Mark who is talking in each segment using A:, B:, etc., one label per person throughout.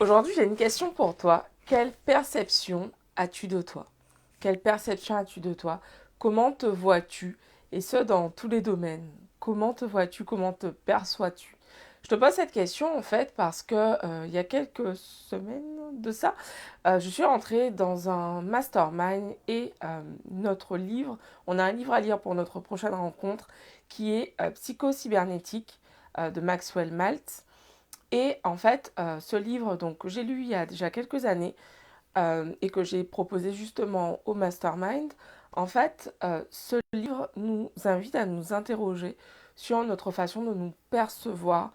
A: Aujourd'hui, j'ai une question pour toi. Quelle perception as-tu de toi? Quelle perception as-tu de toi? Comment te vois-tu? Et ce, dans tous les domaines. Comment te vois-tu? Comment te perçois-tu? Je te pose cette question en fait parce que il y a quelques semaines de ça, je suis rentrée dans un mastermind et notre livre, on a un livre à lire pour notre prochaine rencontre qui est Psycho-cybernétique de Maxwell Maltz. Et en fait, ce livre donc, que j'ai lu il y a déjà quelques années et que j'ai proposé justement au Mastermind, en fait, ce livre nous invite à nous interroger sur notre façon de nous percevoir,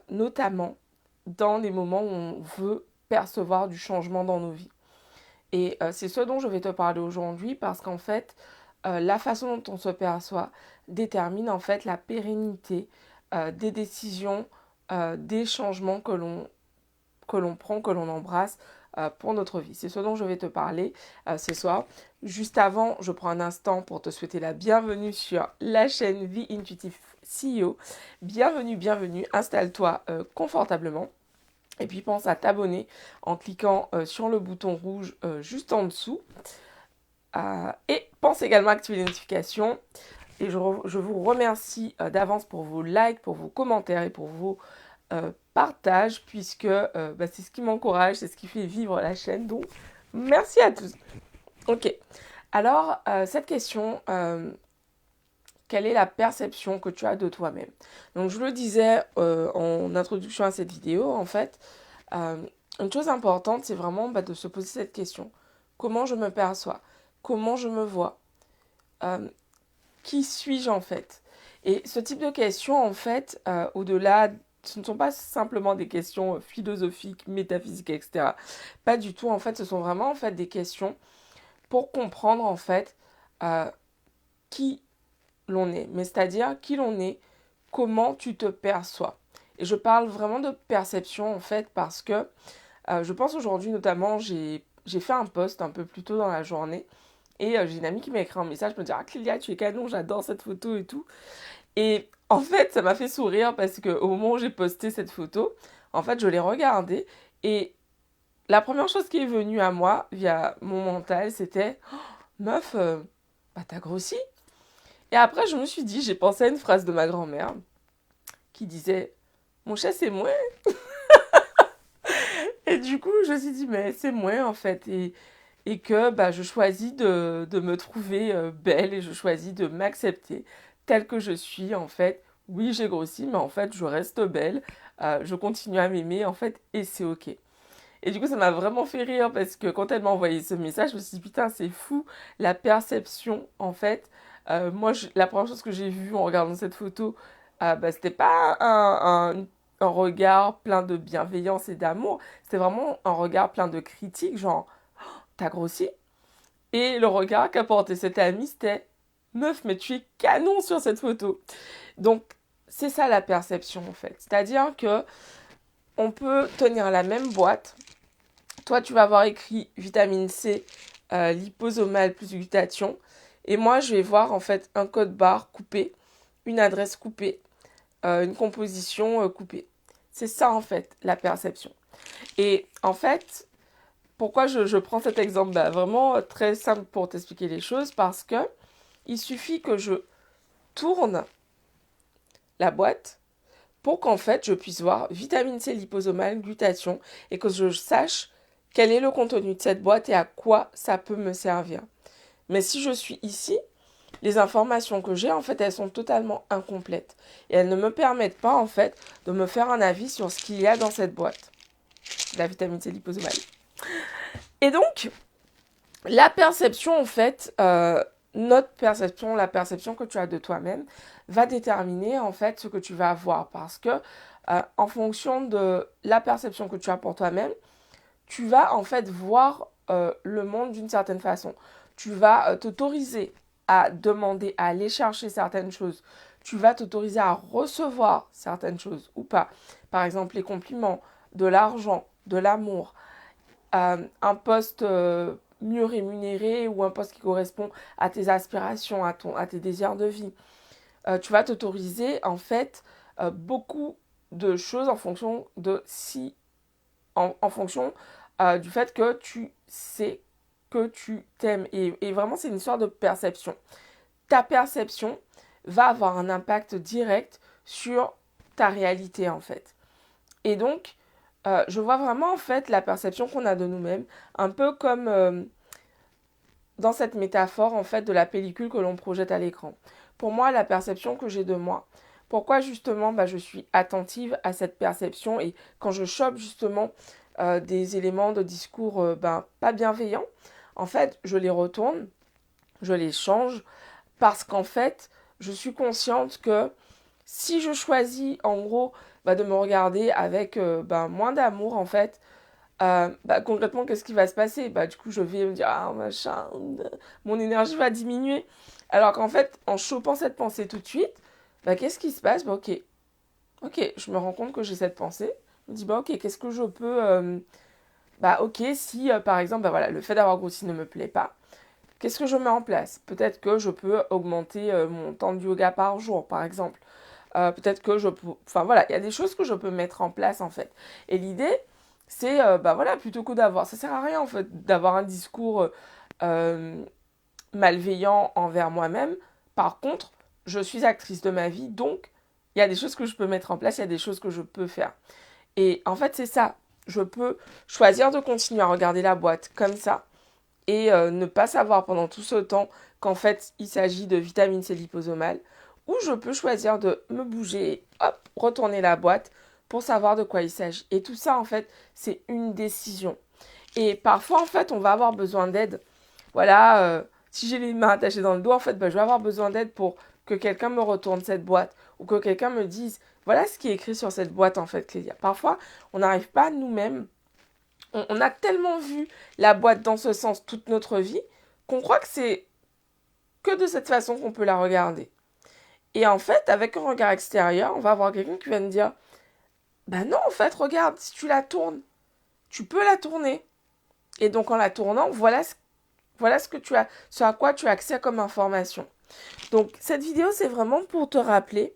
A: notamment dans les moments où on veut percevoir du changement dans nos vies. Et c'est ce dont je vais te parler aujourd'hui parce qu'en fait, la façon dont on se perçoit détermine en fait la pérennité des décisions, des changements que l'on prend, que l'on embrasse pour notre vie. C'est ce dont je vais te parler ce soir. Juste avant, je prends un instant pour te souhaiter la bienvenue sur la chaîne Vie Intuitive CEO. Bienvenue, bienvenue, installe-toi confortablement. Et puis pense à t'abonner en cliquant sur le bouton rouge juste en dessous. Et pense également à activer les notifications. Et je vous remercie d'avance pour vos likes, pour vos commentaires et pour vos partage puisque c'est ce qui m'encourage, c'est ce qui fait vivre la chaîne. Donc, merci à tous. Ok. Alors, cette question, quelle est la perception que tu as de toi-même? Donc, je le disais en introduction à cette vidéo, en fait, euh, une chose importante, c'est vraiment de se poser cette question. Comment je me perçois? Comment je me vois? Euh, qui suis-je en fait? Et ce type de questions, en fait, au-delà, ce ne sont pas simplement des questions philosophiques, métaphysiques, etc. Pas du tout, en fait, ce sont vraiment en fait des questions pour comprendre en fait euh, qui l'on est. Mais c'est-à-dire qui l'on est, comment tu te perçois. Et je parle vraiment de perception en fait parce que je pense aujourd'hui notamment, j'ai fait un post un peu plus tôt dans la journée et j'ai une amie qui m'a écrit un message, me dire ah Clélia, tu es canon, j'adore cette photo et tout. Et en fait, ça m'a fait sourire parce qu'au moment où j'ai posté cette photo, en fait, je l'ai regardée et la première chose qui est venue à moi via mon mental, c'était meuf, t'as grossi. Et après, je me suis dit, j'ai pensé à une phrase de ma grand-mère qui disait mon chat, c'est moi. Et du coup, je me suis dit, mais c'est moi en fait. Et que je choisis de me trouver belle et je choisis de m'accepter telle que je suis en fait. Oui, j'ai grossi, mais en fait, je reste belle. Je continue à m'aimer en fait et c'est ok. Et du coup, ça m'a vraiment fait rire parce que quand elle m'a envoyé ce message, je me suis dit, putain, c'est fou la perception en fait. Moi, la première chose que j'ai vue en regardant cette photo, c'était pas un regard plein de bienveillance et d'amour, c'était vraiment un regard plein de critique, genre, t'as grossi? Et le regard qu'a porté cet ami, c'était meuf, mais tu es canon sur cette photo. Donc, c'est ça la perception en fait. C'est-à-dire que on peut tenir la même boîte. Toi, tu vas avoir écrit vitamine C, liposomal plus glutathion. Et moi, je vais voir en fait un code barre coupé, une adresse coupée, une composition coupée. C'est ça en fait la perception. Et en fait, pourquoi je prends cet exemple vraiment très simple pour t'expliquer les choses parce que il suffit que je tourne la boîte pour qu'en fait je puisse voir vitamine C liposomale, glutathion et que je sache quel est le contenu de cette boîte et à quoi ça peut me servir. Mais si je suis ici, les informations que j'ai en fait elles sont totalement incomplètes et elles ne me permettent pas en fait de me faire un avis sur ce qu'il y a dans cette boîte, la vitamine C liposomale. Et donc la perception en fait, notre perception, la perception que tu as de toi-même, va déterminer en fait ce que tu vas avoir. Parce que en fonction de la perception que tu as pour toi-même, tu vas en fait voir le monde d'une certaine façon. Tu vas t'autoriser à demander, à aller chercher certaines choses. Tu vas t'autoriser à recevoir certaines choses ou pas. Par exemple, les compliments, de l'argent, de l'amour, un poste mieux rémunéré ou un poste qui correspond à tes aspirations, à tes désirs de vie. Tu vas t'autoriser en fait beaucoup de choses en fonction de si en fonction du fait que tu sais que tu t'aimes. Et vraiment, c'est une histoire de perception. Ta perception va avoir un impact direct sur ta réalité, en fait. Et donc, je vois vraiment, en fait, la perception qu'on a de nous-mêmes, un peu comme dans cette métaphore, en fait, de la pellicule que l'on projette à l'écran. Pour moi, la perception que j'ai de moi, pourquoi justement je suis attentive à cette perception et quand je chope justement des éléments de discours pas bienveillants, en fait, je les retourne, je les change parce qu'en fait, je suis consciente que si je choisis en gros de me regarder avec moins d'amour en fait, concrètement, qu'est-ce qui va se passer? Du coup, je vais me dire, ah, machin, mon énergie va diminuer. Alors qu'en fait, en chopant cette pensée tout de suite, qu'est-ce qui se passe? Ok, je me rends compte que j'ai cette pensée. Je me dis, ok, qu'est-ce que je peux... ok, si par exemple, voilà, le fait d'avoir grossi ne me plaît pas, qu'est-ce que je mets en place? Peut-être que je peux augmenter mon temps de yoga par jour, par exemple. Peut-être que je peux... Enfin voilà, il y a des choses que je peux mettre en place en fait. Et l'idée, c'est, voilà, plutôt que d'avoir... Ça sert à rien en fait d'avoir un discours malveillant envers moi-même. Par contre, je suis actrice de ma vie, donc il y a des choses que je peux mettre en place, il y a des choses que je peux faire. Et en fait, c'est ça. Je peux choisir de continuer à regarder la boîte comme ça et ne pas savoir pendant tout ce temps qu'en fait, il s'agit de vitamine C liposomale. Ou je peux choisir de me bouger et hop, retourner la boîte pour savoir de quoi il s'agit. Et tout ça, en fait, c'est une décision. Et parfois, en fait, on va avoir besoin d'aide. Voilà, si j'ai les mains attachées dans le dos, en fait, je vais avoir besoin d'aide pour que quelqu'un me retourne cette boîte ou que quelqu'un me dise, voilà ce qui est écrit sur cette boîte, en fait, Clélia. Parfois, on n'arrive pas nous-mêmes. On a tellement vu la boîte dans ce sens toute notre vie qu'on croit que c'est que de cette façon qu'on peut la regarder. Et en fait, avec un regard extérieur, on va avoir quelqu'un qui va nous dire, non, en fait, regarde, si tu la tournes, tu peux la tourner. Et donc, en la tournant, voilà ce que tu as, ce à quoi tu as accès comme information. Donc, cette vidéo, c'est vraiment pour te rappeler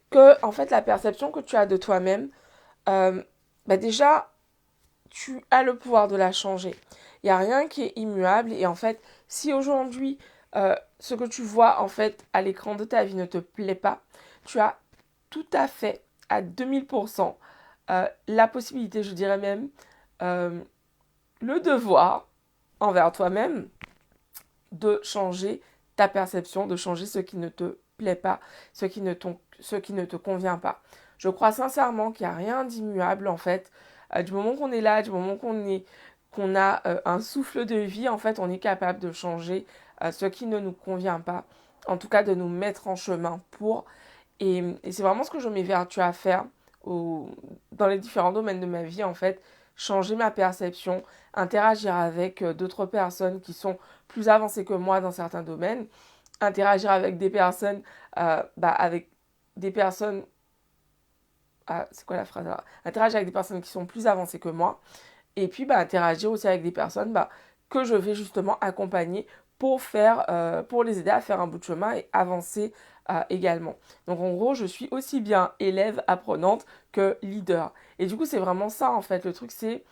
A: que, en fait, la perception que tu as de toi-même, déjà, tu as le pouvoir de la changer. Il n'y a rien qui est immuable. Et en fait, si aujourd'hui, ce que tu vois, en fait, à l'écran de ta vie ne te plaît pas, tu as tout à fait, à 2000%, la possibilité, je dirais même, le devoir envers toi-même de changer ta perception, de changer ce qui ne te plaît pas, ce qui ne te convient pas. Je crois sincèrement qu'il n'y a rien d'immuable en fait. Du moment qu'on est là, du moment qu'on a un souffle de vie, en fait, on est capable de changer ce qui ne nous convient pas. En tout cas, de nous mettre en chemin pour. Et c'est vraiment ce que je m'évertue à faire dans les différents domaines de ma vie, en fait. Changer ma perception, interagir avec d'autres personnes qui sont plus avancées que moi dans certains domaines, interagir avec des personnes, avec des personnes, c'est quoi la phrase là? Interagir avec des personnes qui sont plus avancées que moi, et puis interagir aussi avec des personnes que je vais justement accompagner pour les aider à faire un bout de chemin et avancer également. Donc en gros, je suis aussi bien élève, apprenante que leader. Et du coup, c'est vraiment ça en fait. Le truc, c'est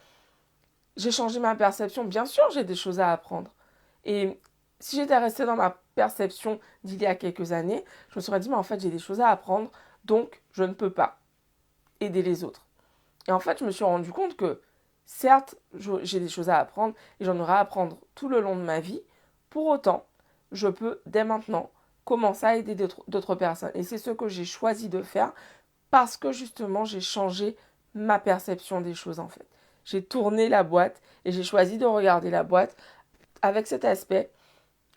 A: j'ai changé ma perception. Bien sûr, j'ai des choses à apprendre. Et si j'étais restée dans ma perception d'il y a quelques années, je me serais dit, mais en fait, j'ai des choses à apprendre, donc je ne peux pas aider les autres. Et en fait, je me suis rendu compte que, certes, j'ai des choses à apprendre et j'en aurai à apprendre tout le long de ma vie. Pour autant, je peux, dès maintenant, commencer à aider d'autres personnes. Et c'est ce que j'ai choisi de faire parce que, justement, j'ai changé ma perception des choses, en fait. J'ai tourné la boîte et j'ai choisi de regarder la boîte avec cet aspect.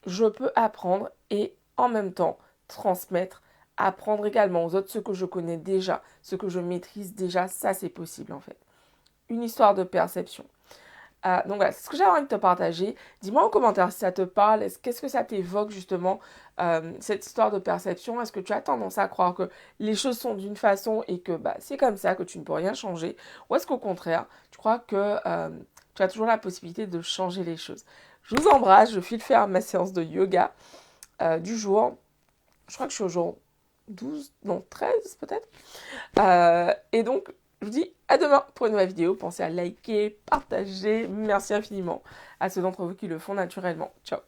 A: Je peux apprendre et, en même temps, transmettre, apprendre également aux autres ce que je connais déjà, ce que je maîtrise déjà. Ça, c'est possible, en fait. Une histoire de perception. Donc voilà, c'est ce que j'avais envie de te partager. Dis-moi en commentaire si ça te parle. Qu'est-ce que ça t'évoque justement, cette histoire de perception? Est-ce que tu as tendance à croire que les choses sont d'une façon et que c'est comme ça, que tu ne peux rien changer? Ou est-ce qu'au contraire, tu crois que tu as toujours la possibilité de changer les choses? Je vous embrasse, je file faire ma séance de yoga du jour. Je crois que je suis au jour 12, non 13 peut-être. Et donc, Je vous dis à demain pour une nouvelle vidéo. Pensez à liker, partager. Merci infiniment à ceux d'entre vous qui le font naturellement. Ciao.